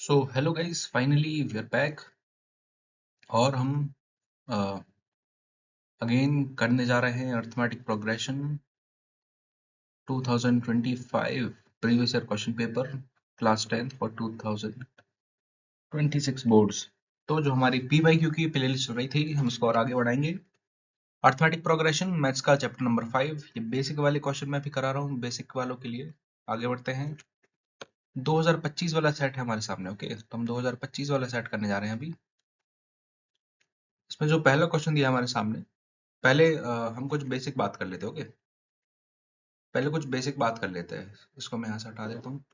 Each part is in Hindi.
So hello guys, finally we are back और हम अगेन करने जा रहे हैं arithmetic progression 2025 previous year question paper class 10th for 2026 boards. तो जो हमारी PYQ की प्लेलिस्ट चल रही थी, हम इसको और आगे बढ़ाएंगे। अर्थमेटिक प्रोग्रेशन मैथ्स का चैप्टर नंबर 5, ये बेसिक वाले क्वेश्चन मैं भी करा रहा हूँ बेसिक वालों के लिए। आगे बढ़ते हैं। 2025 वाला सेट है हमारे सामने। ओके, तो हम 2025 वाला सेट करने जा रहे हैं अभी। इसमें जो पहला क्वेश्चन दिया हमारे सामने, पहले हम कुछ बेसिक बात कर लेते हैं। ओके, पहले कुछ बेसिक बात कर लेते हैं। इसको मैं यहाँ से हटा देता हूँ।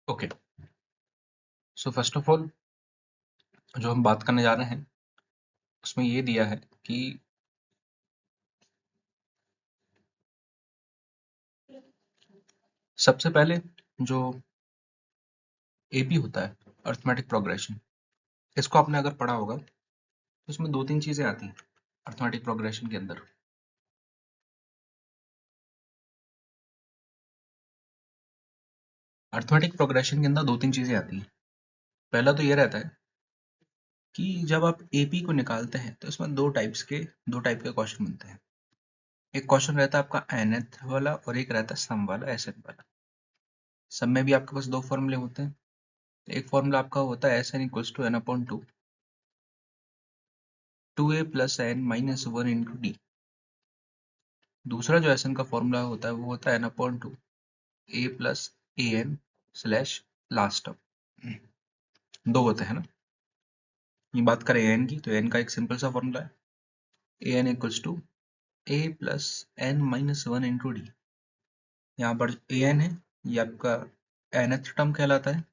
Okay, so first of all जो हम बात करने जा रहे हैं उसमें ये दिया है कि सबसे पहले जो AP होता है अर्थमेटिक प्रोग्रेशन, इसको आपने अगर पढ़ा होगा तो इसमें दो तीन चीजें आती हैं अर्थमेटिक प्रोग्रेशन के अंदर। अर्थमेटिक प्रोग्रेशन के अंदर दो तीन चीजें आती हैं। पहला तो ये रहता है कि जब आप AP को निकालते हैं तो इसमें दो टाइप के क्वेश्चन बनते हैं। एक क्वेश्चन रहता है आपका nth वाला और एक रहता है सम वाला, SN वाला। सम में भी आपके पास दो फॉर्मूले होते हैं। एक फॉर्मूला आपका होता है Sn equals to n upon 2a plus n minus 1 into D. दूसरा जो Sn का फॉर्मूला होता है वो होता है n upon 2 a plus an slash last term. दो होते हैं ना। ये बात करें n की तो n का एक सिंपल सा फॉर्मूला है an equals to a plus n minus 1 into D. यहाँ पर an है, ये आपका nth टर्म कहलाता है।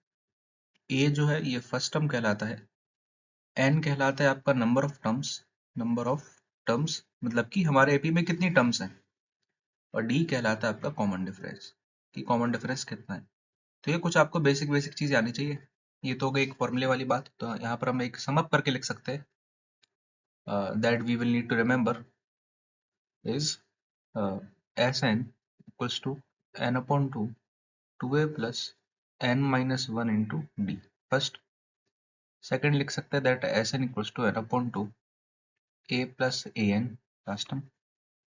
a जो है ये फर्स्ट टर्म कहलाता है। n कहलाता है आपका नंबर ऑफ टर्म्स मतलब कि हमारे एपी में कितनी टर्म्स हैं। और डी कहलाता है आपका कॉमन डिफरेंस, कि कॉमन डिफरेंस कितना है। तो ये कुछ आपको बेसिक बेसिक चीजें आनी चाहिए। ये तो हो गई एक फॉर्मूले वाली बात। तो यहाँ पर हम एक सम अप करके लिख सकते हैं that we will need to remember is Sn equals to n upon 2 2a plus n minus 1 into D first. Second लिख सकते हैं that Sn equals to n upon 2 a plus an last term.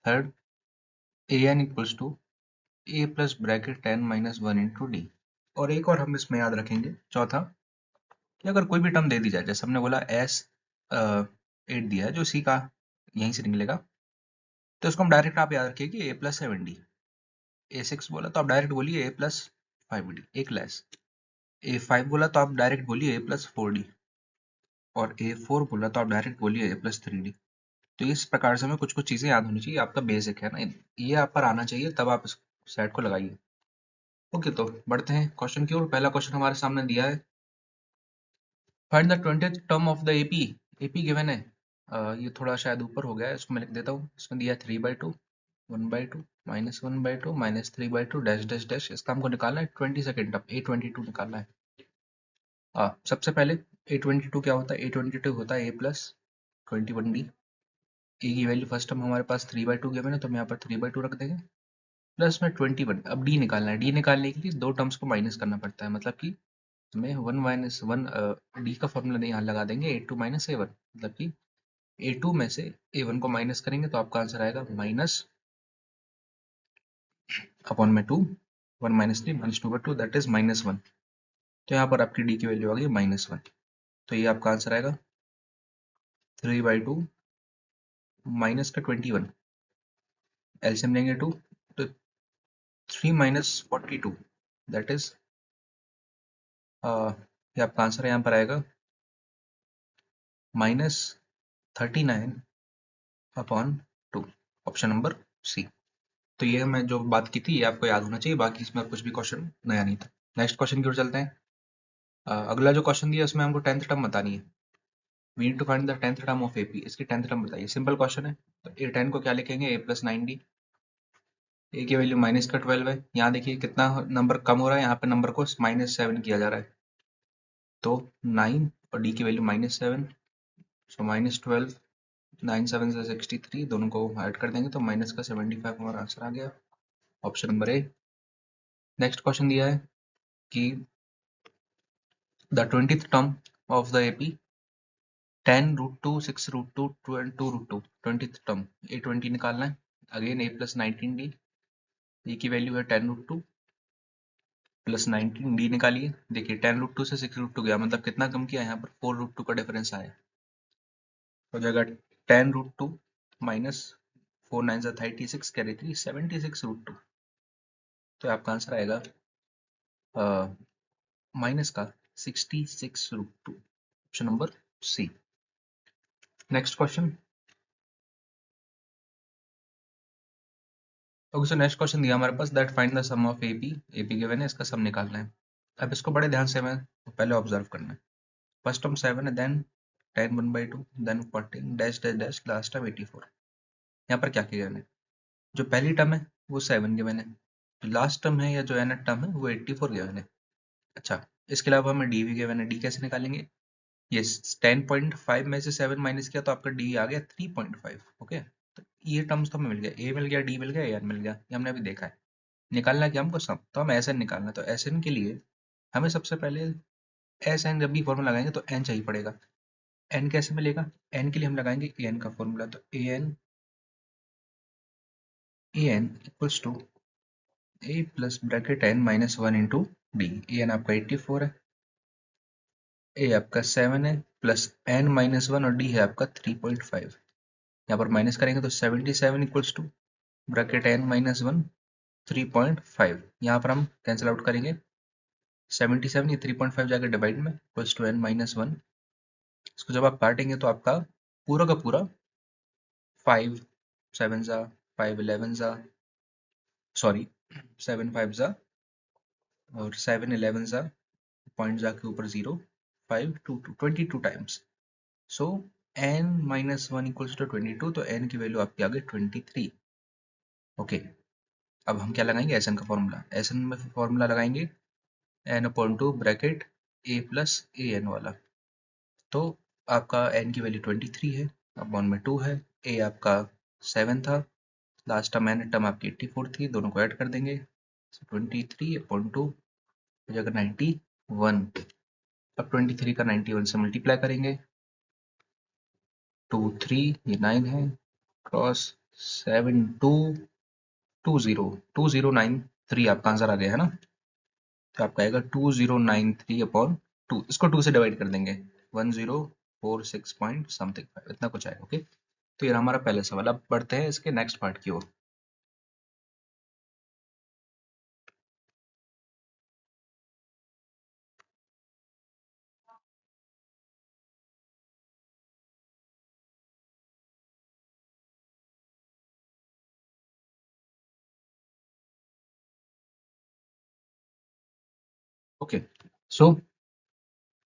Third an equals to a plus bracket n minus 1 into D. और एक और हम इसमें याद रखेंगे चौथा, कि अगर कोई भी टर्म दे दी जाए, जैसे हमने बोला S8 दिया है जो C का यहीं से निकलेगा, तो इसको हम डायरेक्ट आप याद रखिए कि a प्लस 7d। A6 बोला तो आप डायरेक्ट बोलिए a प्लस 5d, एक लेस। A5 बोला तो आप डायरेक्ट बोलिए a प्लस 4d। और A4 बोला तो आप डायरेक्ट बोलिए a प्लस 3d। तो इस प्रकार से हमें कुछ कुछ चीजें याद होनी चाहिए। आपका बेसिक है ना, ये आप पर आना चाहिए, तब आप इस सेट को लगाइए। ओके, तो बढ़ते हैं क्वेश्चन की ओर। पहला क्वेश्चन हमारे सामने दिया है, find the 20th term of the AP. AP given है। ये थोड़ा शायद ऊपर हो गया है, इसको मैं लिख देता हूँ। इसमें दिया 3/2 1/2 -1/2 -3/2 डैश डैश डैश। इसका हमको निकालना है 22nd टर्म A22 निकालना है। सबसे पहले A22 क्या होता है? A22 होता है a प्लस 21d। ए की वैल्यू फर्स्ट टर्म हमारे पास 3/2 गिवन है, तो हम यहाँ पर 3/2 रख देंगे प्लस में 21। अब डी निकालना है। डी निकालने के लिए दो टर्म्स को माइनस करना पड़ता है, मतलब कि हमें 1 माइनस 1 डी का फॉर्मूला यहाँ लगा देंगे A2 माइनस A1, मतलब कि A2 में से A1 को माइनस करेंगे तो आपका आंसर आएगा माइनस अपॉन में 2 1 माइनस 3 -2/2 दैट इज -1। तो यहाँ पर आपकी डी की वैल्यू आ गई -1। तो ये आपका आंसर आएगा 3/2 माइनस का 21, एलसीएम लेंगे 2 तो 3 माइनस 42 दैट इज ये आपका आंसर यहाँ पर आएगा -39 अपॉन 2, ऑप्शन नंबर सी। तो ये मैं जो बात की थी ये आपको याद होना चाहिए, बाकी इसमें कुछ भी क्वेश्चन नया नहीं था। नेक्स्ट क्वेश्चन की ओर चलते हैं। अगला जो क्वेश्चन दिया उसमें हमको 10th टर्म बतानी है। We need to find the 10th term of AP. इसकी 10th टर्म बताइए। सिंपल क्वेश्चन है, तो A10 को क्या लिखेंगे? a प्लस 9d ए की वैल्यू माइनस का 12 है। यहाँ देखिए कितना नंबर कम हो रहा है, यहाँ पे नंबर को -7 किया जा रहा है, तो 9 और डी की वैल्यू -7, सो -12, 9 7 से 63, दोनों को ऐड कर देंगे तो माइनस का 75 हमारा आंसर आ गया, option number A. Next question दिया है कि the 20th term of the AP 10√2 6√2 2 and 2√2, 20th term A20 निकालना है। अगेन a + 19d, ए की वैल्यू है 10√2 + 19d निकालिए। देखिए 10√2 से 6√2 गया, मतलब कितना कम किया, यहाँ पर 4√2 का डिफरेंस आया, हो जाएगा 10√2 माइनस 4 9 36 कैरी 3 76√2, तो आपका आंसर आएगा माइनस का 66√2, option number C. Next question. Okay, so next question दिया हमारे पास, that find the sum of AP, AP given है, इसका सम निकालना है। अब इसको बड़े ध्यान से हमें पहले ऑब्जर्व करना है। फर्स्ट टर्म 7 है, then 10 1/2, then 14 dash dash dash, last term 84। यहाँ पर क्या गिवन है, जो पहली टर्म है वो 7 गिवन है, जो लास्ट टर्म है या जो nth टर्म है वो 84 गिवन है। अच्छा, इसके अलावा हमें डी भी गिवन है, डी कैसे निकालेंगे, ये 10.5 में से 7 माइनस किया तो आपका डी आ गया 3.5। ओके, तो ये टर्म्स तो हमें मिल गया, ए मिल गया, डी मिल गया, एन मिल गया, ये हमने अभी देखा है। निकालना है कि हमको सम, तो हम एस एन निकालना है, तो एस एन के लिए हमें सबसे पहले एस एन जब भी फॉर्मूला लगाएंगे तो एन चाहिए पड़ेगा। एन कैसे मिलेगा, एन के लिए हम लगाएंगे ए एन का फॉर्मूला, तो A N equals to A plus bracket N minus 1 into D. A N आपका 84 है, ए आपका 7 है, प्लस एन माइनस 1 और डी है आपका 3.5। यहाँ पर माइनस करेंगे तो 77 equals to bracket N minus 1 3.5, यहाँ पर हम कैंसिल आउट करेंगे 77, ये 3.5 जाकर डिवाइड में इक्वल्स टू एन माइनस 1। इसको जब आप काटेंगे तो आपका पूरा का पूरा 5 7 जा 5 11 जा, सॉरी 7 5 जा और 7 11 जा, पॉइंट जाके ऊपर 0 5 2 2 22 times, so n minus 1 equals to 22, तो n की वैल्यू आपकी आ गई 23। ओके, अब हम क्या लगाएंगे, एस एन का फॉर्मूला, एस एन में फॉर्मूला लगाएंगे n/2 bracket a plus A N वाला, तो आपका n की वैल्यू 23 है, अपॉन में 2 है, a आपका 7 था, लास्ट टर्म n टर्म आपकी 84 थी, दोनों को ऐड कर देंगे, 23/2 हो जाएगा 91। अब 23 का 91 से मल्टीप्लाई करेंगे, 2 3 ये 9 है, क्रॉस 7 2 20 2093 आपका आंसर आ गया है ना, तो आपका आएगा 2093/2, इसको 2 से डिवाइड कर देंगे 1046 पॉइंट समथिंग 5, इतना कुछ आएगा। ओके, तो ये हमारा पहला सवाल। अब बढ़ते हैं इसके नेक्स्ट पार्ट की ओर। ओके, सो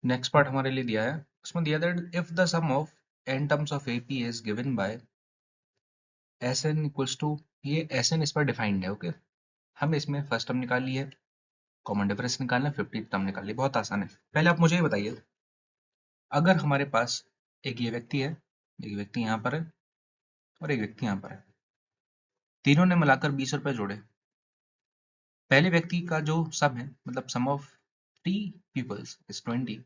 नेक्स्ट पार्ट हमारे लिए दिया है, उसमें दिया that if the sum of n terms of AP is given by S N equals to, ये एस एन इस पर डिफाइंड है। ओके, हम इसमें फर्स्ट टर्म निकाल लिए, कॉमन डिफरेंस निकालना, 50th टर्म निकाल ली, बहुत आसान है। पहले आप मुझे ये बताइए, अगर हमारे पास एक ये व्यक्ति है, एक व्यक्ति यहाँ पर है और एक व्यक्ति यहाँ पर है, तीनों ने मिलाकर 20 रुपए जोड़े, पहले व्यक्ति का जो सम है, मतलब सम ऑफ 3 पीपल्स इज 20,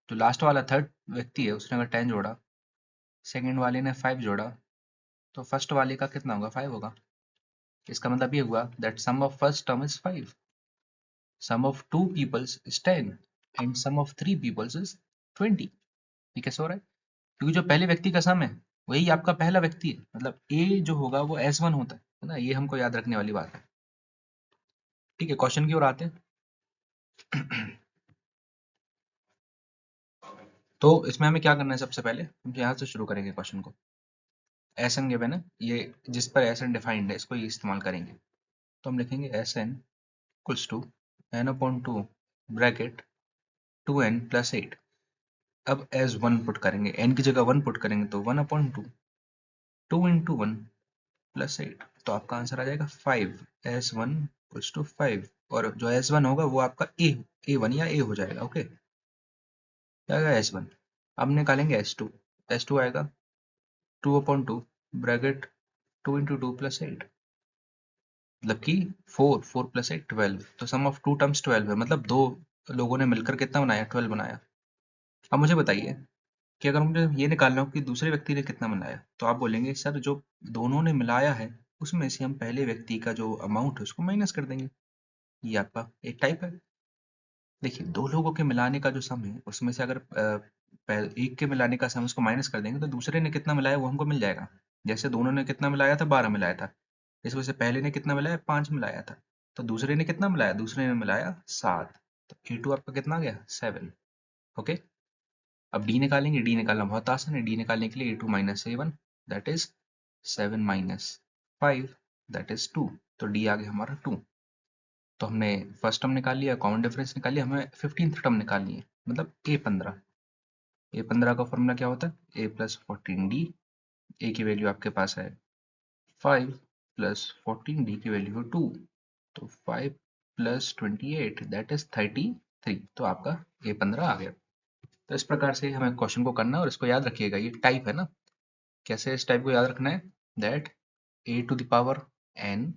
जो लास्ट वाला थर्ड व्यक्ति है उसने अगर 10 जोड़ा, सेकंड वाले ने 5 जोड़ा, तो फर्स्ट वाले का कितना होगा, 5 होगा। इसका मतलब ये हुआ that sum of first term is 5, sum of 2 peoples is 10 and sum of 3 peoples is 20। ये कैसे हो रहा है, क्योंकि जो पहले व्यक्ति का सम है वही आपका पहला व्यक्ति है, मतलब ए जो होगा वो S1 होता है ना, ये हमको याद रखने वाली बात है। ठीक है, क्वेश्चन की ओर आते हैं। तो इसमें हमें क्या करना है, सबसे पहले हम यहाँ से शुरू करेंगे क्वेश्चन को। एस एन गिवन है, ये जिस पर एस एन डिफाइंड है इसको ये इस्तेमाल करेंगे, तो हम लिखेंगे S N equals to n/2 bracket 2n+8। अब एज 1 पुट करेंगे, n की जगह 1 पुट करेंगे तो 1/2, 2 इंटू 1 प्लस 8, तो आपका आंसर आ जाएगा 5। S1 इक्वल्स टू 5, और जो S1 होगा वो आपका A1 या A हो जाएगा। ओके, क्या आएगा S1। अब निकालेंगे S2। S2 आएगा 2/2 ब्रैकेट 2 × 2 + 8, मतलब कि 4 + 8 12, तो सम ऑफ टू टर्म्स 12 है, मतलब दो लोगों ने मिलकर कितना बनाया, 12 बनाया। अब मुझे बताइए कि अगर मुझे ये निकालना हो कि दूसरे व्यक्ति ने कितना मिलाया, तो आप बोलेंगे सर जो दोनों ने मिलाया है उसमें से हम पहले व्यक्ति का जो अमाउंट है उसको माइनस कर देंगे। ये आपका एक टाइप है। देखिए, दो लोगों के मिलाने का जो सम है उसमें से अगर एक के मिलाने का सम उसको माइनस कर देंगे तो दूसरे ने कितना मिलाया वो हमको मिल जाएगा। जैसे दोनों ने कितना मिलाया था, 12 मिलाया था, इस वजह से पहले ने कितना मिलाया, 5 मिलाया था, तो दूसरे ने कितना मिलाया, दूसरे ने मिलाया 7, तो A2 आपका कितना आ गया, 7। ओके, अब डी निकालेंगे। डी निकालना बहुत आसान है। डी निकालने के लिए A2 minus A1 that is 7 minus 5 that is 2, तो डी आ गया हमारा 2। तो हमने फर्स्ट टर्म निकाल लिया, कॉमन डिफरेंस निकाल लिया, हमें 15th टर्म निकालनी है, मतलब A15। A15 का फॉर्मूला क्या होता है, A+14D। ए की वैल्यू आपके पास है 5 प्लस 14D की वैल्यू है 2, तो 5 प्लस 28 दैट इज 33, तो आपका A15 आ गया। तो इस प्रकार से हमें क्वेश्चन को करना है, और इसको याद रखिएगा, ये टाइप है ना। कैसे इस टाइप को याद रखना है, that A⁴n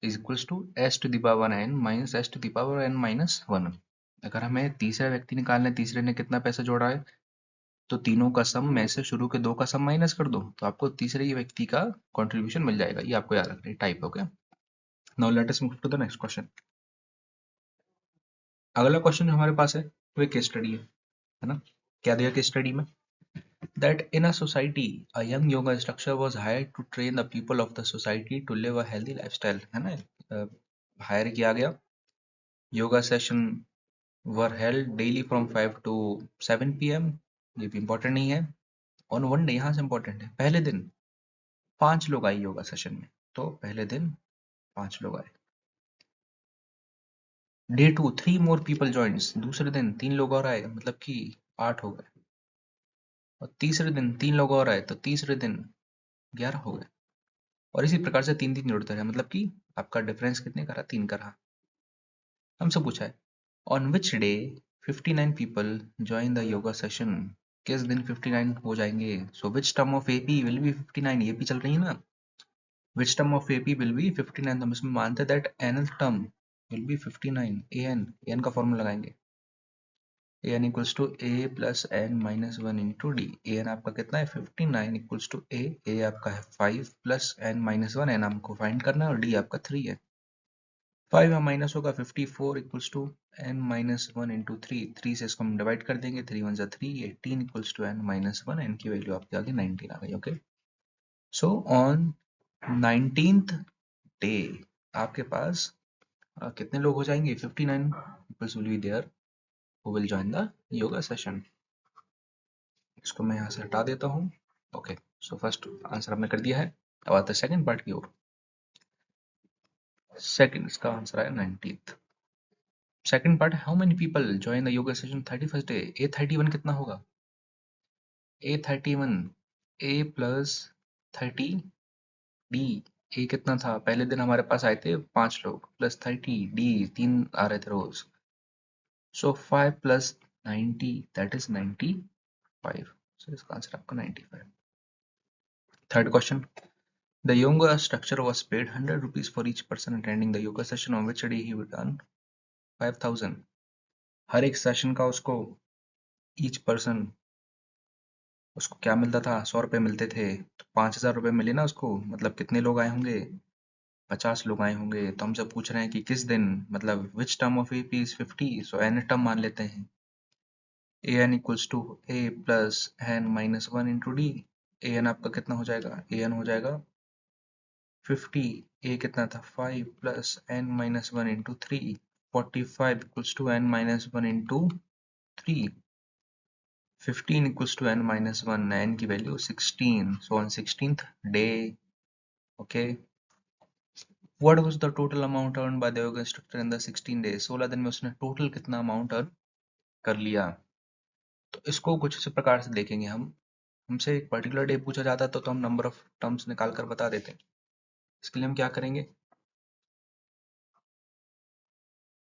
is equals to S⁴n minus S⁴n-1। अगर हमें तीसरा व्यक्ति निकालना है, तीसरे ने कितना पैसा जोड़ा है, तो तीनों का सम में से शुरू के दो का सम माइनस कर दो, तो आपको तीसरे ही व्यक्ति का कंट्रीब्यूशन मिल जाएगा। ये आपको याद रखना है, type. Okay, now let us move to the next question. अगला क्वेश्चन जो हमारे पास है वो एक केस स्टडी है ना। क्या दिया केस स्टडी में, that in a society a young yoga instructor was hired to train the people of the society to live a healthy lifestyle, है ना। हायर किया गया, yoga session were held daily from 5 to 7 PM। ये भी इंपॉर्टेंट नहीं है। ऑन वन डे, यहाँ से इंपॉर्टेंट है, पहले दिन 5 लोग आए योगा सेशन में, तो पहले दिन 5 लोग आए। डे 2 3 मोर पीपल ज्वाइंस, दूसरे दिन 3 लोग और आए, मतलब कि 8 हो गए। और तीसरे दिन 3 लोग और आए, तो तीसरे दिन 11 हो गए। और इसी प्रकार से 3 3 जुड़ते रहे, मतलब कि आपका डिफरेंस कितने का रहा, 3 का रहा। हमसे पूछा है on which day 59 people join the yoga session, किस दिन 59 हो जाएंगे। So which term of AP will be 59, ये भी चल रही है ना। Which term of AP will be 59, तो हम इसमें मानते हैं that nth term will be 59। an का फॉर्मूला लगाएंगे, an equals to a plus n minus 1 into D. an आपका कितना है 59 इक्वल्स टू a आपका है 5 प्लस n माइनस 1, n हमको फाइंड करना है, और d आपका 3 है। 5 में माइनस होगा 54 equals to n minus 1 into 3, 3 से इसको हम डिवाइड कर देंगे, 3 1 3, 18 equals to n minus 1, n की वैल्यू आपकी आ गई 19 आ गई। Okay, so on 19th day आपके पास कितने लोग हो जाएंगे, 59 peoples will be there who will join the yoga session. इसको मैं यहाँ से हटा देता हूँ। ओके, सो फर्स्ट आंसर हमने कर दिया है। अब आता है सेकंड पार्ट की ओर। सेकंड, इसका आंसर आया 19th। Second part, how many people join the yoga session 31st day. A31 कितना होगा, A31 A प्लस 30 D। ए कितना था, पहले दिन हमारे पास आए थे 5 लोग, प्लस 30 D 3 आ रहे थे रोज, सो 5 प्लस 90 दैट इज 95। सो इसका आंसर आपका 95। Third question, the yoga instructor was paid 100 rupees for each person attending the yoga session on which day he would earn 5000। हर एक सेशन का उसको ईच पर्सन उसको क्या मिलता था, 100 रुपये मिलते थे, तो 5000 रुपये मिले ना उसको, मतलब कितने लोग आए होंगे, 50 लोग आए होंगे। तो हमसे पूछ रहे हैं कि किस दिन, मतलब which term of AP is 50, so N term मान लेते हैं। A N equals to A plus N minus 1 into D. A N आपका कितना हो जाएगा, ए एन हो जाएगा 50, ए कितना था 5 plus N minus 1 into 3, 45 equals to N minus 1 into 3, 15 equals to n minus 1, n की value 16, so on 16th day, okay, what was the total amount earned by the yoga instructor in the 16 days। 16 दिन में उसने टोटल कितना अमाउंट अर्न कर लिया। तो इसको कुछ इस प्रकार से देखेंगे हम, हमसे एक पर्टिकुलर डे पूछा जाता तो हम नंबर ऑफ टर्म्स निकाल कर बता देते। इसके लिए हम क्या करेंगे,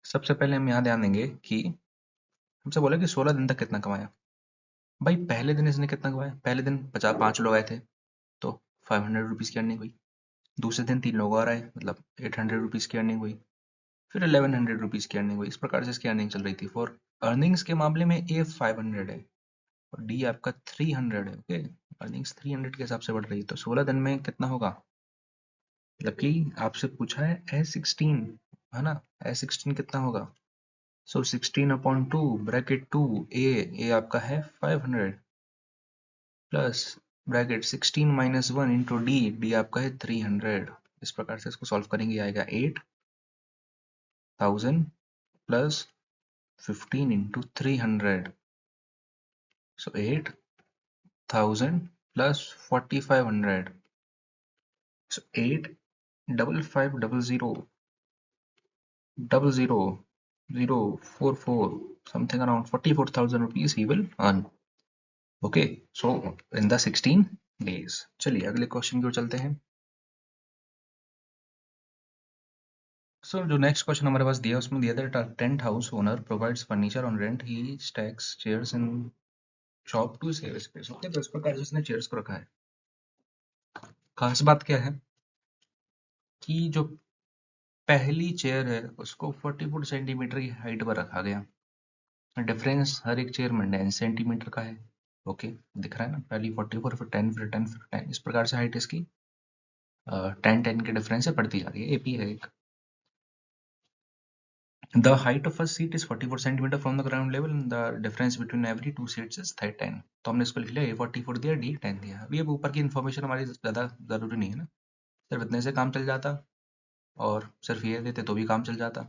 सबसे पहले हम यहाँ ध्यान देंगे कि हमसे बोला कि 16 दिन तक कितना कमाया। भाई पहले दिन इसने कितना कमाया, पहले दिन 5 लोग आए थे तो 500 रुपीज़ की अर्निंग हुई। दूसरे दिन 3 लोग और आए, मतलब 800 रुपीज़ की अर्निंग हुई। फिर 1100 रुपीज़ की अर्निंग हुई। इस प्रकार से इसकी अर्निंग चल रही थी। फॉर अर्निंग्स के मामले में ए 500 है और डी आपका 300 है। ओके, अर्निंग्स 300 के हिसाब से बढ़ रही है, तो 16 दिन में कितना होगा, मतलब कि आपसे पूछा है S16, है ना। S16 कितना होगा, सो 16/2 ब्रैकेट 2 ए आपका है 500 plus bracket 16 minus 1 into D, D आपका है 300। इस प्रकार से इसको सॉल्व करेंगे, आएगा 8000 plus 15 into 300, so 8000 plus 4500, so 8550000 something around 44,000 rupees he will earn. Okay, so in the 16 days. चलिए अगले क्वेश्चन की ओर चलते हैं। So जो नेक्स्ट क्वेश्चन हमारे पास दिया उसमें दिया था tent house owner provides furniture on rent, he stacks chairs in shop to save space. Okay, तो इस प्रकार से उसने चेयर्स को रखा है। खास बात क्या है कि जो पहली चेयर है उसको 44 सेंटीमीटर की हाइट पर रखा गया। डिफरेंस हर एक चेयर में 10 सेंटीमीटर का है। ओके, दिख रहा है ना, पहली 44 फिर 10 फिर 10 फिर 10, इस प्रकार से हाइट इसकी 10 के डिफरेंस से बढ़ती जा रही है। एपी है एक। The height of a seat is 44 cm from the ground level and the difference between every two seats is 10। तो हमने इसको लिख लिया, A44 दिया, D 10 दिया। अभी अब ऊपर की इन्फॉर्मेशन हमारी ज़्यादा ज़रूरी नहीं है ना, सिर्फ इतने से काम चल जाता और सिर्फ ये देते तो भी काम चल जाता।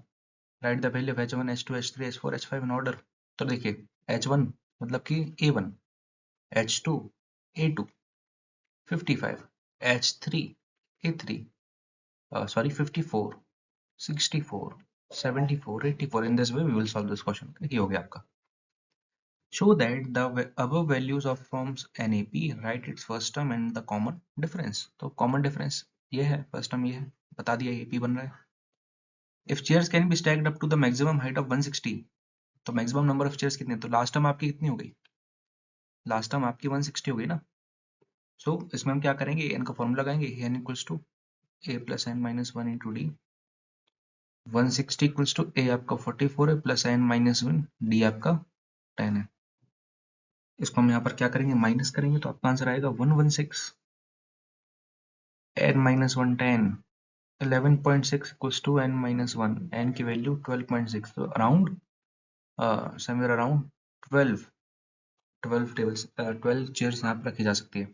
Right the value of H1 H2 H3 H4 H5 in order. तो देखिए H1 मतलब कि A1, H2 A2 55, H3 A3 sorry 54 64 74 84। In this way we will solve this question। ये हो गया आपका। Show that the above values of forms NAP, write its first term and the common difference। तो common difference ये है, first term ये है, बता दिया AP बन रहा है। If chairs can be stacked up to the maximum height of 160, तो maximum number of chairs कितने, तो लास्ट टर्म आपकी कितनी हो गई, लास्ट टर्म आपकी 160 हो गई ना। सो इसमें हम क्या करेंगे, n का फॉर्मूला लगाएंगे, n equals to a plus n minus 1 into D. 160 equals to a आपका 44 है प्लस n माइनस 1, d आपका 10 है। इसको हम यहाँ पर क्या करेंगे, माइनस करेंगे, तो आपका आंसर आएगा 116 n minus 1 10 11.6 equals to n minus 1, n की वैल्यू 12.6, तो around somewhere around 12 tables 12 chairs यहाँ पर रखी जा सकती है।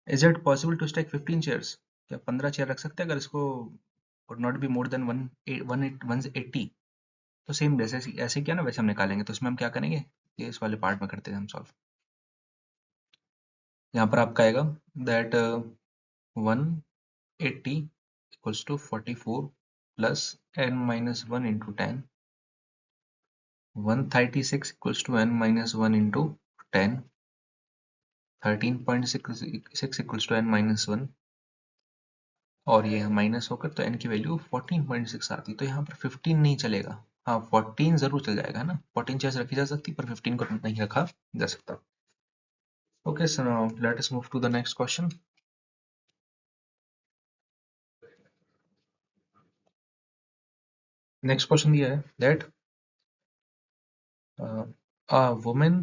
Is it possible to stack 15 chairs, क्या 15 चेयर रख सकते हैं अगर इसको would not be more than 180। तो सेम जैसे ऐसे किया ना वैसे हम निकालेंगे। तो इसमें हम क्या करेंगे, ये इस वाले पार्ट में करते हैं हम सॉल्व। यहाँ पर आपका आएगा that 180 equals to 44 plus n minus 1 into 10, 136 equals to n minus 1 into 10, 13.6 equals to n minus 1, और ये माइनस होकर तो n की वैल्यू 14.6 आती। तो यहाँ पर 15 नहीं चलेगा, हाँ 14 जरूर चल जाएगा ना, 14 चेयर्स रखी जा सकती पर 15 को नहीं रखा जा सकता। Okay, so now let us move to the next question. Next question दिया है that a woman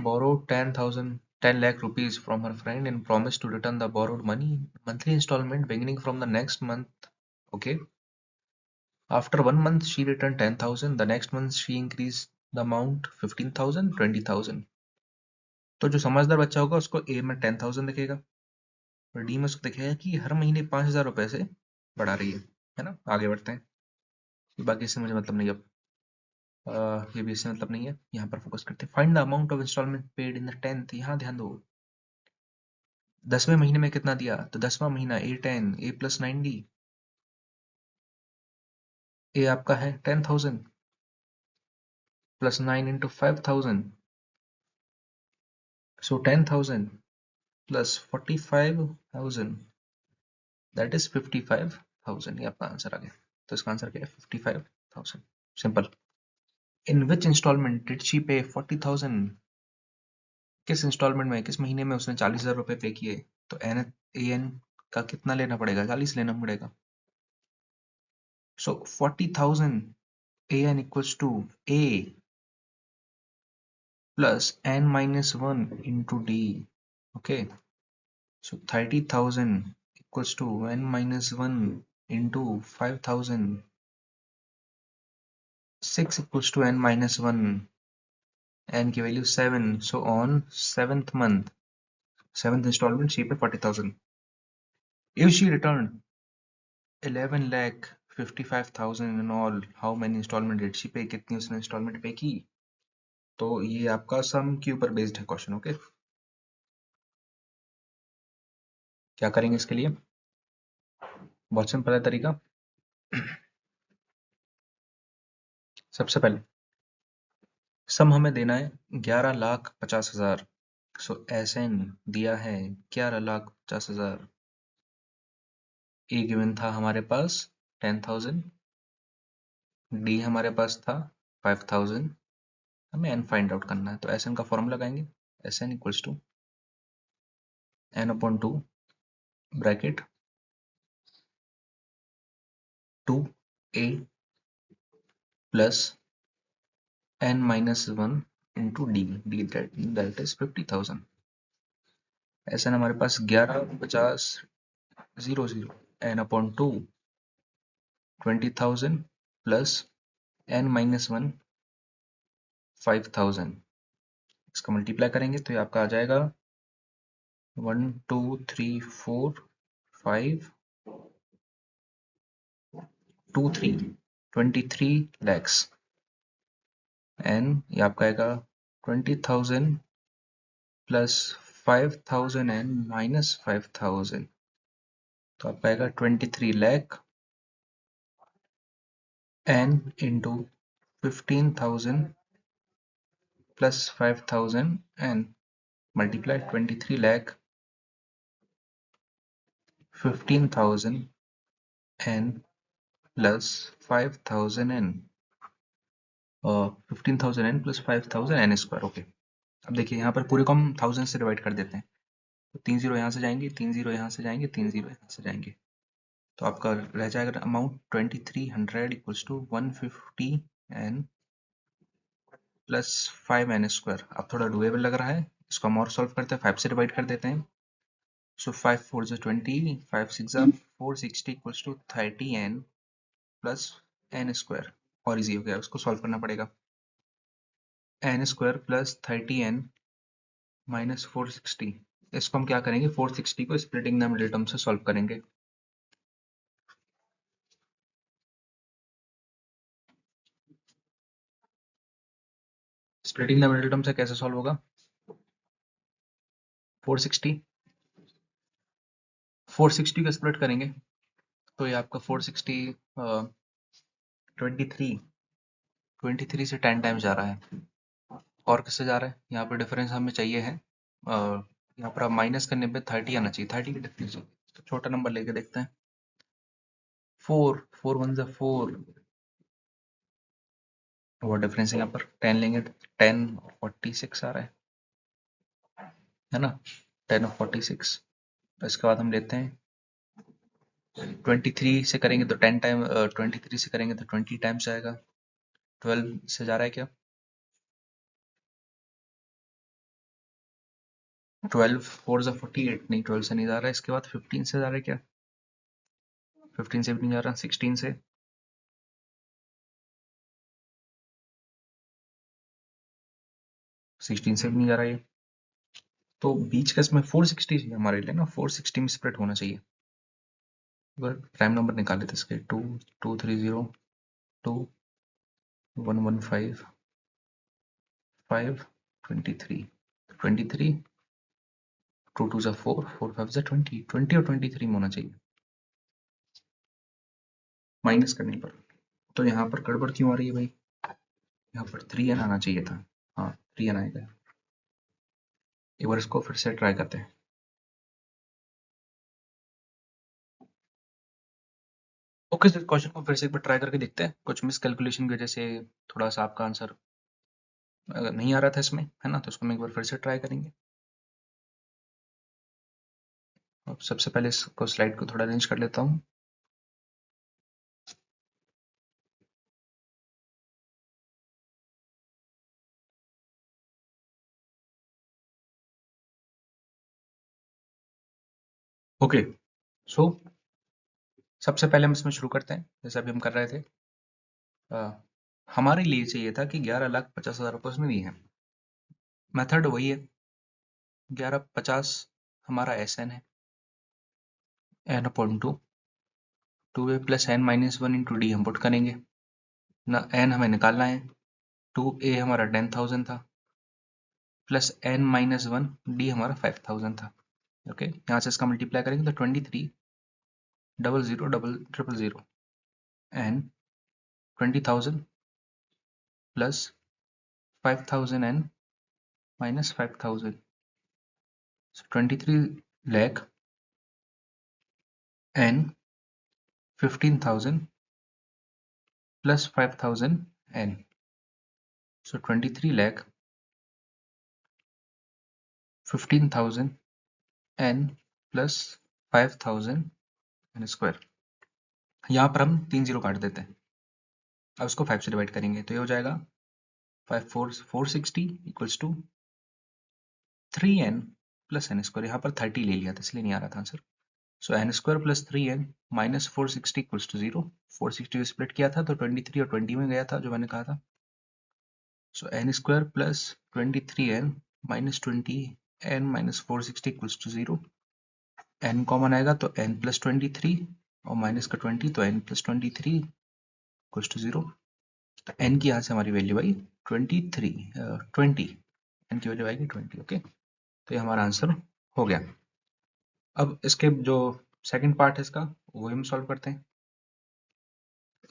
borrowed 10 lakh rupees from her friend and promised to return the borrowed money in monthly installment beginning from the next month। Okay, after 1 month she returned 10,000, the next month she increased the amount 15,000 20,000। तो जो समझदार बच्चा होगा उसको ए में 10,000 दिखेगा और डी में उसको दिखेगा कि हर महीने 5,000 रुपए से बढ़ा रही है ना। आगे बढ़ते हैं, बाकी इससे मुझे मतलब नहीं। अब ये भी इससे मतलब नहीं है, यहाँ पर फोकस करते हैं। Find the amount of instalment paid in the 10th। यहाँ ध्यान दो 10वें महीने में कितना दिया, तो 10वां महीना A10 A प्लस 9D, ए आपका है 10,000 plus 9 into 5,000, so 10,000 plus 45,000 that is 55,000। ये आपका आंसर आ गया। तो इसका आंसर क्या है? 55,000। Simple. In which instalment did she pay 40,000? किस इंस्टॉलमेंट में, किस महीने में उसने 40,000 रुपए पे किए? तो एन का कितना लेना पड़ेगा? 40 लेना पड़ेगा। सो 40,000 an equals to a plus n minus 1 into d. Okay, so 30,000 equals to n minus 1 into 5,000. 6 equals to n minus 1, n की value 7. So on 7th month, 7th installment she paid 40,000. If she returned 11 lakh 55,000 in all, how many installment did she pay? कितनी उसने installment पे की? तो ये आपका सम के ऊपर बेस्ड है क्वेश्चन। ओके, क्या करेंगे इसके लिए? बहुत सिंपल है तरीका। सबसे पहले सम हमें देना है 11,50,000। सो एस एन दिया है 11,50,000। ए गिवन था हमारे पास 10,000, डी हमारे पास था 5,000। हमें एन फाइंड आउट करना है। तो एस एन का फॉर्मूला लगाएंगे। S N equals to N upon 2 bracket 2a plus n minus 1 into d, that is 50,000। S N हमारे पास 11,50,000 n upon 2 20,000 plus n minus 1 5,000। इसका मल्टीप्लाई करेंगे तो ये आपका आ जाएगा 1 2 3 4 5 2 3 23 lakhs एंड ये आपका आएगा 20,000 प्लस 5,000 एंड माइनस 5,000। तो आपका आएगा 23 lakh n into 15,000 plus 5,000 and multiply 23 lakh 15,000 n plus 5,000 n 15,000 n plus 5,000 n square. Okay, अब देखिए यहाँ पर पूरे को हम 1000 से डिवाइड कर देते हैं। तो 3 जीरो यहाँ से जाएंगे, 3 जीरो यहाँ से जाएंगे, 3 जीरो यहाँ से जाएंगे। तो आपका रह जाएगा amount 2300 equals to 150 n plus 5 n square. अब थोड़ा डुएबल लग रहा है, इसको हम और सॉल्व करते हैं। 5 से डिवाइड कर देते हैं। So 5 4 is 20, 5 6 are 460 equals to 30n plus n square। और इजी हो गया, उसको सॉल्व करना पड़ेगा। n square plus 30n minus 460। इसको हम क्या करेंगे? 460 को स्प्लिटिंग द मिडिल टर्म से सॉल्व करेंगे। स्प्लिटिंग द मिडिल टर्म से कैसे सॉल्व होगा? 460 460 को स्प्लिट करेंगे तो ये आपका 460 23 से 10 टाइम्स जा रहा है। और किससे जा रहा है? यहाँ पर डिफरेंस हमें चाहिए है, यहाँ पर आप माइनस करने पे 30 आना चाहिए। 30 की डिफरेंस होगी। तो छोटा नंबर लेके देखते हैं। 4 4 1 जा 4, वो डिफरेंस है। यहाँ पर 10 लेंगे तो 10 और 46 आ रहा है ना? 10 और 46। तो इसके बाद हम लेते हैं 23 से करेंगे तो 10 टाइम, 23 से करेंगे तो 20 टाइम्स आएगा। 12 से जा रहा है क्या? 12 4 जा 48, नहीं 12 से नहीं जा रहा है। इसके बाद 15 से जा रहा है क्या? 15 से भी नहीं जा रहा। 16 से, 16 से भी नहीं जा रहा है। तो बीच का इसमें 460 चाहिए हमारे लिए ना, 460 में स्प्लिट होना चाहिए। अगर प्राइम नंबर निकाले तो इसके 2 2 3 0 2 1 1 5 5 23 23 2 2 जा 4 4 5 जा 20 20 और 23 में होना चाहिए माइनस करने पर। तो यहाँ पर गड़बड़ क्यों आ रही है भाई? यहाँ पर 3n आना चाहिए था। हाँ 3n आएगा। एक बार इसको फिर से ट्राई करते हैं। ओके, इस क्वेश्चन को फिर से एक बार ट्राई करके देखते हैं। कुछ मिस कैलकुलेशन की वजह से थोड़ा सा आपका आंसर अगर नहीं आ रहा था इसमें, है ना, तो उसको हम एक बार फिर से ट्राई करेंगे। अब सबसे पहले इसको स्लाइड को थोड़ा अरेंज कर लेता हूँ। ओके, सो सबसे पहले हम इसमें शुरू करते हैं जैसे अभी हम कर रहे थे। हमारे लिए चाहिए था कि 11,50,000 रुपये उसमें दिए हैं। मेथड वही है, 1150 हमारा एस एन है, एन अपॉन टू ए plus N minus one into D हम पुट करेंगे ना। एन हमें निकालना है, 2a हमारा 10,000 था, plus N minus one, d हमारा 5,000 था। ओके, यहाँ से इसका मल्टीप्लाई करेंगे तो 23,00,000 n 20,000 plus 5,000 N minus 5,000, so 23 lakh एन 15,000 plus 5,000 n. So 23 lakh 15,000 n plus 5,000 n square. यहाँ पर हम 3 जीरो काट देते हैं। अब इसको 5 से डिवाइड करेंगे तो ये हो जाएगा 460 equals to 3n plus n square. यहाँ पर 30 ले लिया था इसलिए नहीं आ रहा था answer. So n square plus 3n minus 460 equals to 0। 460 split किया था तो 23 और 20 में गया था जो मैंने कहा था। So n square plus 23n minus 20n minus 460 equals to 0। n common आएगा तो n plus 23 और माइनस का 20 तो n plus 23 equals to 0। तो n की यहाँ से हमारी वैल्यू आई 20 n की वैल्यू आएगी 20। ओके, तो ये हमारा आंसर हो गया। अब इसके जो सेकंड पार्ट है इसका वो हम सॉल्व करते हैं।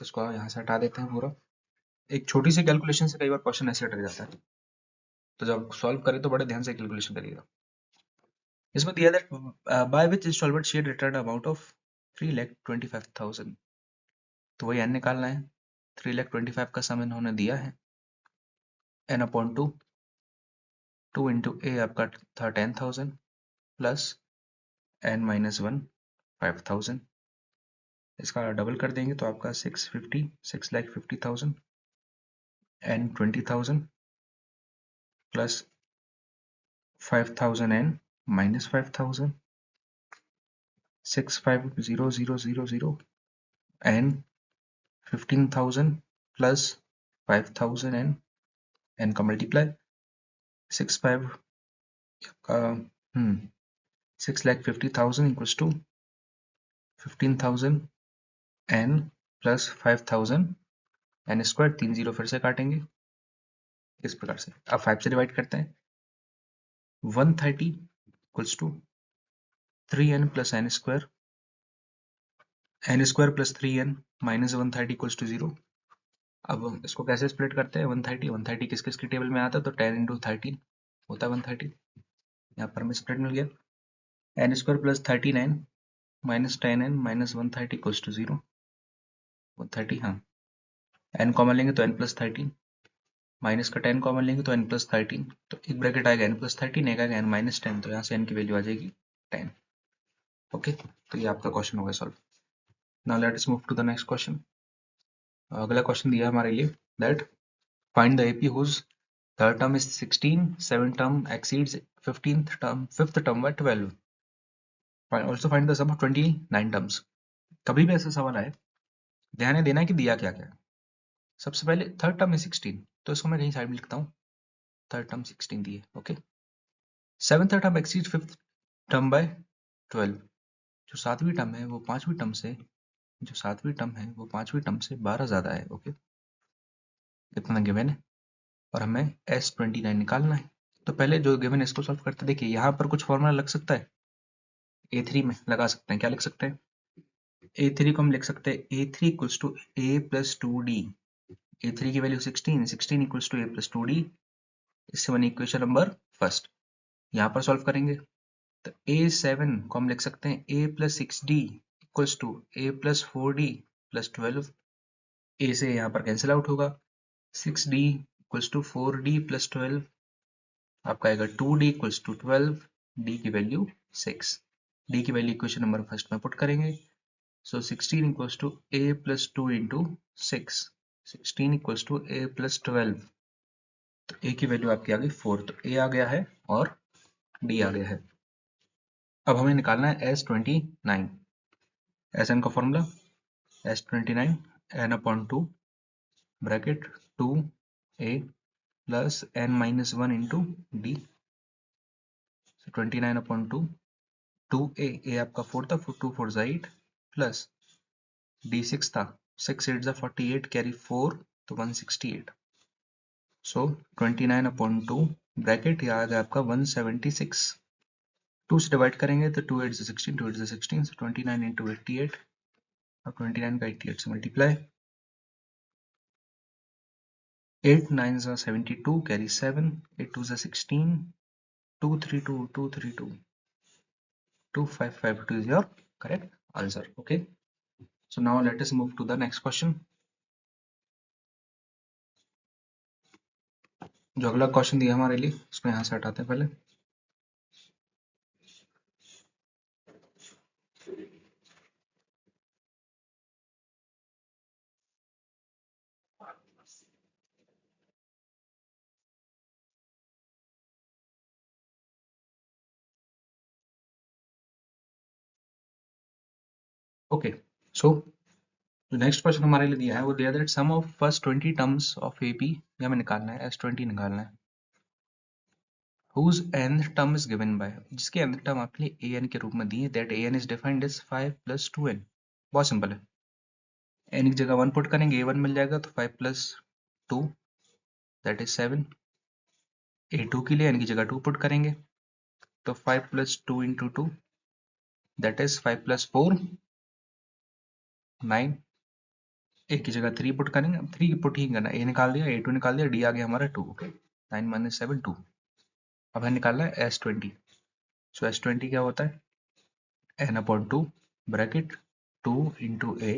इसको यहाँ से हटा देते हैं पूरा। एक छोटी सी कैलकुलेशन से कई बार क्वेश्चन ऐसे अटक जाता है, तो जब सॉल्व करें तो बड़े ध्यान से कैलकुलेशन करिएगा। इसमें दिया that by which installment she return amount of 3,25,000। तो वही एन निकालना है। 3,25,000 का सम इन्होंने दिया है, एन अपॉन टू इंटू ए आपका था 10,000 प्लस एन माइनस वन 5,000। इसका डबल कर देंगे तो आपका 6,50,000 N 20,000 plus 5,000 N minus 5,000, 650,000 N 15,000 plus 5,000 N, N का multiply 6,50,000 equals to 15,000 N plus 5,000 N square. 3 zero फिर से काटेंगे इस प्रकार से। अब 5 से डिवाइड करते हैं। 130 equals to 3n plus n square plus 3n minus 130 equals to 0। अब इसको कैसे स्प्लिट करते हैं? 130 किस किस की टेबल में आता है तो 10 इंटू 13 होता है 130। यहाँ पर हमें स्प्लिट मिल गया। N square plus 39 minus 10n minus 130 equals to 0। 130, हाँ, n कॉमन लेंगे तो n प्लस 13 माइनस का 10 कॉमन लेंगे तो n प्लस 13, तो एक ब्रैकेट आएगा n प्लस 13, एक आएगा n माइनस 10, तो यहाँ से n की वैल्यू आ जाएगी 10। ओके, तो ये आपका क्वेश्चन हो गया solve. Now let us move to the next question. अगला क्वेश्चन दिया हमारे लिए that find the AP whose third term is 16, seven term exceeds 15th term, fifth term by 12। Also find the sum of 29 terms. कभी भी ऐसा सवाल आए, ध्यान देना है कि दिया क्या क्या है। सबसे पहले थर्ड टर्म है 16, तो इसको मैं कहीं साइड में लिखता हूँ, थर्ड टर्म 16 दी है। Okay, seventh term exceed fifth term by 12। जो सातवीं टर्म है वो पांचवी टर्म से, जो सातवीं टर्म है वो पांचवी टर्म से 12 ज्यादा है। ओके, इतना गिवन है और हमें S29 निकालना है। तो पहले जो गिवन है इसको सॉल्व करते। देखिए यहाँ पर कुछ फॉर्मूला लग सकता है, A3 में लगा सकते हैं। क्या लिख सकते हैं? A3 को हम लिख सकते हैं A3 equals to A plus 2D। A3 की value 16, 16 equals to A plus 2D। इससे बनी इक्वेशन नंबर फर्स्ट। यहाँ पर सॉल्व करेंगे तो A7 को हम लिख सकते हैं A plus 6D equals to A plus 4D plus 12, a से यहाँ पर कैंसिल आउट होगा, 6d equals to 4d plus 12, आपका आएगा 2d इक्वल्स टू 12, d की वैल्यू 6, d की वैल्यू इक्वेशन नंबर फर्स्ट में पुट करेंगे, so 16 equals to a plus 2 into 6, 16 equals to a plus 12, तो a की वैल्यू आपकी आ गई 4, तो a आ गया है और d आ गया है। अब हमें निकालना है S29, Sn का formula S29 n upon 2 bracket 2a plus n minus 1 into D, 29 upon 2, 2a, a आपका 4 था, 2 4 8 प्लस d 6 था, 6 8 जा 48 कैरी 4 तो 168, सो 29 अपॉन 2 ब्रैकेट यहाँ आ गया आपका 176, 2 से डिवाइड करेंगे तो 2 8 से 16, 2 8 से 16, सो 29 इंटू 88, अब 29 का 88 से मल्टीप्लाई, 8 9 जा 72 कैरी 7, 8 2 जा 16, 232 232 2552 is your correct answer. Okay, so now let us move to the next question. जो अगला क्वेश्चन दिया हमारे लिए उसको यहाँ से हटाते हैं पहले। ओके, सो जो नेक्स्ट क्वेश्चन हमारे लिए दिया है वो दिया that sum of first 20 terms of AP, ये हमें निकालना है, S20 निकालना है, whose nth term is given by, जिसके nth टर्म आपके लिए an के रूप में दी है, that an is defined as 5 plus 2n, बहुत सिंपल है, n की जगह 1 पुट करेंगे, a1 मिल जाएगा, तो 5 plus 2 that is 7, a2 के लिए n की जगह 2 पुट करेंगे, तो 5 plus 2 into 2 that is 5 plus 4 9, ए की जगह 3 पुट करेंगे, अब 3 पुट ही करना, ए निकाल दिया, a2 निकाल दिया, डी आ गया हमारा 2, ओके, 9 माइनस 7 2, अब हमें निकालना है S20, सो S20 क्या होता है n upon 2 bracket 2 into A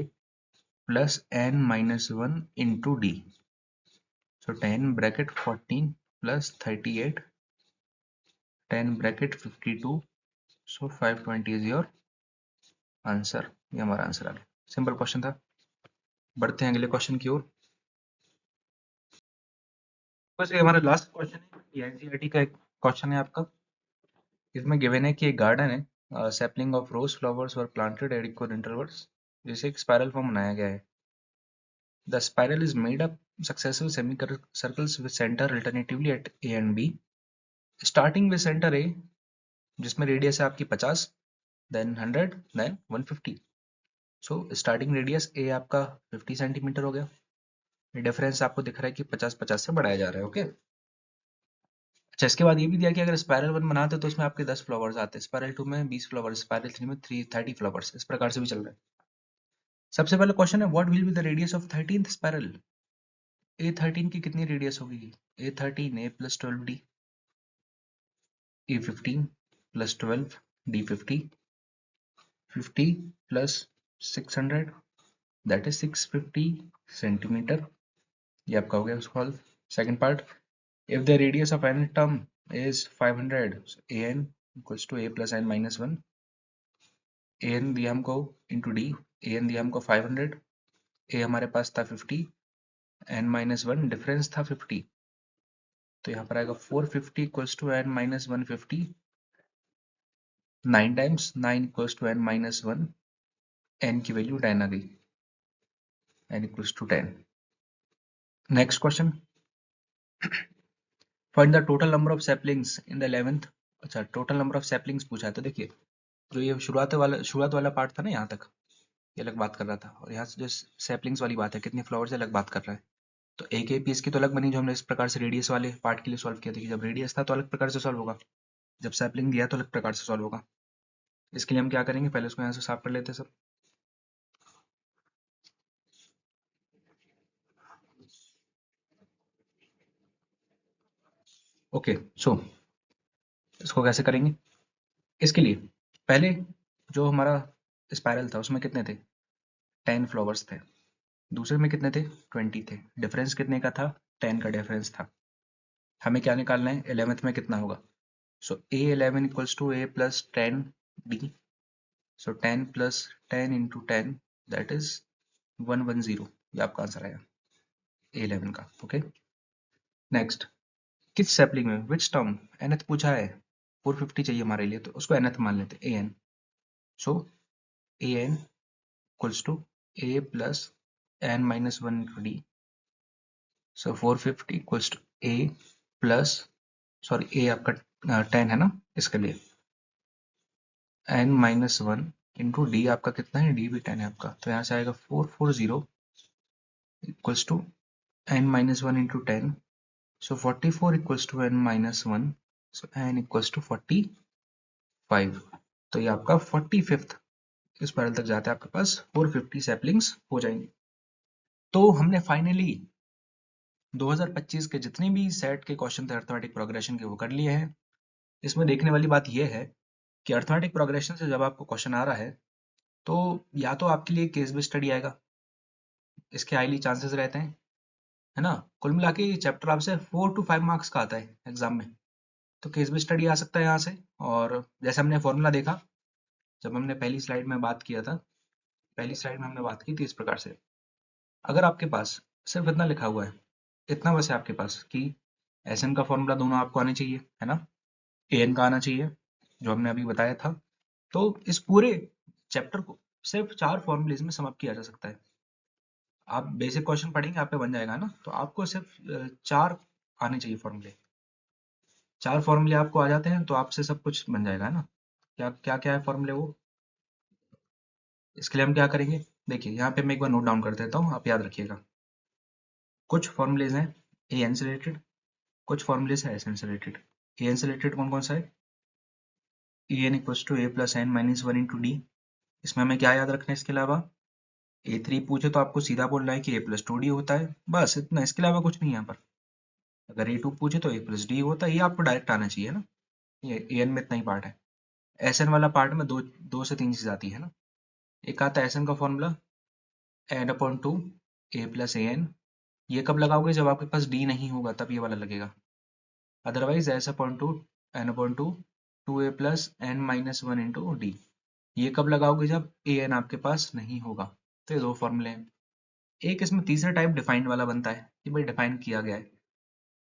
plus n minus 1 into d, so 10 bracket 14 plus 38 10 bracket 52, so 520 is your answer, ये हमारा आंसर आ गया, सिंपल क्वेश्चन था। बढ़ते हैं अगले क्वेश्चन की ओर, बस ये हमारा लास्ट क्वेश्चन है, ये एनसीईआरटी का एक क्वेश्चन है आपका, इसमें गिवन है कि एक गार्डन है, sapling of rose flowers were planted at equal intervals, जिसे एक स्पाइरल फॉर्म बनाया गया है, the spiral is made up successive semi circles with centre alternatively at A and B, starting with centre A जिसमें रेडियस है आपकी 50, then 100, then 150, so starting radius A आपका 50 सेंटीमीटर हो गया, डिफरेंस आपको दिख रहा है कि 50-50 से बढ़ाया जा रहा है, ओके। अच्छा, इसके बाद ये भी दिया कि अगर स्पाइरल 1 बनाते तो उसमें आपके 10 फ्लावर्स आते, स्पाइरल 2 में 20 फ्लावर्स, स्पाइरल 3 में 30 फ्लावर्स, इस प्रकार से भी चल रहा है। सबसे पहले क्वेश्चन है what will be the radius of 13th spiral, A13 की कितनी रेडियस होगी, A13 A plus 12D, A15 plus 12 D50, 50 plus 600 that is 650 centimetre, ये आपका हो गया solve. Second part, if the radius of n term is 500, so an equals to a plus n minus 1, an दिया हमको into d, an दिया हमको 500, a हमारे पास था 50, n minus 1 डिफरेंस था 50, तो यहाँ पर आएगा 450 equals to n minus 150, 9 times 9 equals to n minus 1, n की वैल्यू 10 आ गई, n equals to 10। Next question, find the total number of saplings in the 11th, अच्छा टोटल नंबर ऑफ सैपलिंग्स पूछा है, तो देखिए जो ये शुरुआत वाला पार्ट था ना, यहाँ तक ये अलग बात कर रहा था, और यहाँ से जो सैपलिंग्स वाली बात है कितने फ्लावर से अलग बात कर रहा है, तो एक एक पीस की तो अलग बनी, जो हमने इस प्रकार से रेडियस वाले पार्ट के लिए सॉल्व किया था, कि जब रेडियस था तो अलग प्रकार से सॉल्व होगा, जब सैपलिंग दिया तो अलग प्रकार से सॉल्व होगा। इसके लिए हम क्या करेंगे, पहले उसको यहाँ से साफ कर लेते हैं सब। ओके, सो इसको कैसे करेंगे, इसके लिए पहले जो हमारा स्पाइरल था उसमें कितने थे, 10 फ्लावर्स थे, दूसरे में कितने थे 20 थे, डिफरेंस कितने का था 10 का डिफरेंस था। हमें क्या निकालना है 11th में कितना होगा, so A11 equals to A plus 10D, so 10 plus 10 into 10 that is 110, ये आपका आंसर आया A11 का। ओके नेक्स्ट, किस सैपलिंग में विच टर्म nth पूछा है, 450 चाहिए हमारे लिए, तो उसको nth मान लेते हैं an, so an equals to a plus n minus 1 into d, so 450 equals to a plus, sorry a आपका 10 है ना, इसके लिए n माइनस 1 इंटू डी आपका कितना है, d भी 10 है आपका, तो यहाँ से आएगा 440 equals to n minus 1 into 10, so 44 equals to n minus 1, so n equals to 45, तो ये आपका 45th स्पाइरल तक जाते हैं, आपके पास 450 सैपलिंग्स हो जाएंगे। तो हमने फाइनली 2025 के जितने भी सेट के क्वेश्चन थे अर्थमेटिक प्रोग्रेशन के वो कर लिए हैं। इसमें देखने वाली बात यह है कि अर्थमेटिक प्रोग्रेशन से जब आपको क्वेश्चन आ रहा है तो या तो आपके लिए केस बेस्ड स्टडी आएगा, इसके हाईली चांसेस रहते हैं, है ना। कुल मिला के ये चैप्टर आपसे 4 to 5 मार्क्स का आता है एग्जाम में, तो केस बेस्ड स्टडी आ सकता है यहाँ से। और जैसे हमने फॉर्मूला देखा जब हमने पहली स्लाइड में बात किया था, पहली स्लाइड में हमने बात की थी इस प्रकार से, अगर आपके पास सिर्फ इतना लिखा हुआ है, इतना बस है आपके पास कि एसएन का फॉर्मूला दोनों आपको आने चाहिए, है ना, एएन का आना चाहिए जो हमने अभी बताया था, तो इस पूरे चैप्टर को सिर्फ 4 फॉर्मूलेज में सम अप किया जा सकता है। आप बेसिक क्वेश्चन पढ़ेंगे आप पे बन जाएगा ना, तो आपको सिर्फ 4 आने चाहिए फॉर्मूले, 4 फॉर्मूले आपको आ जाते हैं तो आपसे सब कुछ बन जाएगा, है ना। क्या क्या क्या है फॉर्मूले वो, इसके लिए हम क्या करेंगे, देखिए यहाँ पे मैं एक बार नोट डाउन कर देता हूँ, आप याद रखिएगा। कुछ फॉर्मूलेज हैं ए एन से रिलेटेड, कुछ फॉर्मूलेज है एस एन से रिलेटेड। ए एन से रिलेटेड कौन कौन सा है, A N equals to A plus N minus 1 into D, इसमें हमें क्या याद रखना है, इसके अलावा A3 पूछे तो आपको सीधा बोलना है कि a प्लस 2d होता है, बस इतना, इसके अलावा कुछ नहीं है यहाँ पर। अगर A2 पूछे तो a प्लस d होता है, ये आपको डायरेक्ट आना चाहिए ना, ये एन में इतना ही पार्ट है। एसएन वाला पार्ट में दो से तीन चीज आती है ना, एक आता है एसएन का formula N upon two A plus A N, ये कब लगाओगे जब आपके पास d नहीं होगा तब ये वाला लगेगा, otherwise s upon two N upon two two ए plus N minus 1 into d, ये कब लगाओगे जब ए एन आपके पास नहीं होगा। तो ये दो फॉर्मूले हैं। एक इसमें तीसरा टाइप डिफाइंड वाला बनता है, ये भाई डिफाइन किया गया है,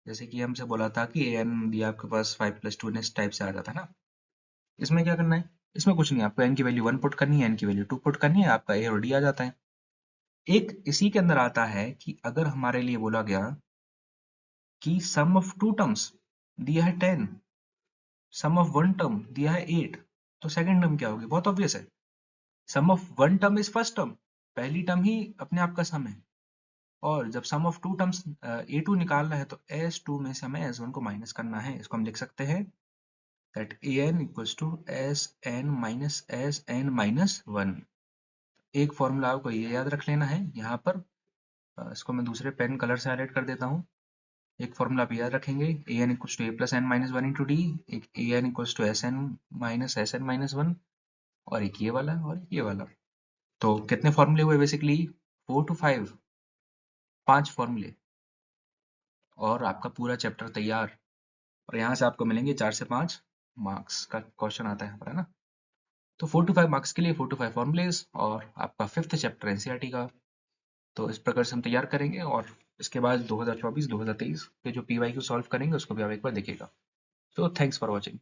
जैसे कि हमसे बोला था कि ए एन दिया आपके पास 5 प्लस 2 इस टाइप से आ जाता है ना। इसमें क्या करना है, इसमें कुछ नहीं, आपको एन की वैल्यू 1 पुट करनी है, एन की वैल्यू 2 पुट करनी है, आपका ए और डी आ जाता है। एक इसी के अंदर आता है कि अगर हमारे लिए बोला गया कि सम ऑफ टू टर्म्स दिया है 10, सम ऑफ वन टर्म दिया है 8, तो सेकंड टर्म क्या होगी, बहुत ऑब्वियस है, sum of one term is first term, पहली टर्म ही अपने आप का सम है, और जब सम ऑफ टू टर्म्स a2 निकालना है तो s2 में से हमें s1 को माइनस करना है, इसको हम लिख सकते हैं that an equals to sn minus sn minus 1। एक फॉर्मूला आपको ये याद रख लेना है यहाँ पर, इसको मैं दूसरे पेन कलर से हाईलाइट कर देता हूँ। एक फॉर्मूला आप याद रखेंगे, A N equals to A plus N minus 1 into D, एक A N equals to S N minus 1, और एक ये वाला और एक ये वाला। तो कितने फॉर्मूले हुए बेसिकली, 4 to 5, 5 फॉर्मूले, और आपका पूरा चैप्टर तैयार, और यहाँ से आपको मिलेंगे 4 से 5 मार्क्स का क्वेश्चन आता है यहाँ पर, है ना। तो 4 to 5 मार्क्स के लिए 4 to 5 फॉर्मुलेज और आपका 5th चैप्टर एनसीईआरटी का, तो इस प्रकार से हम तैयार करेंगे, और इसके बाद 2024-2023 के जो पीवाईक्यू सॉल्व करेंगे उसको भी आप एक बार देखिएगा। तो थैंक्स फॉर वॉचिंग।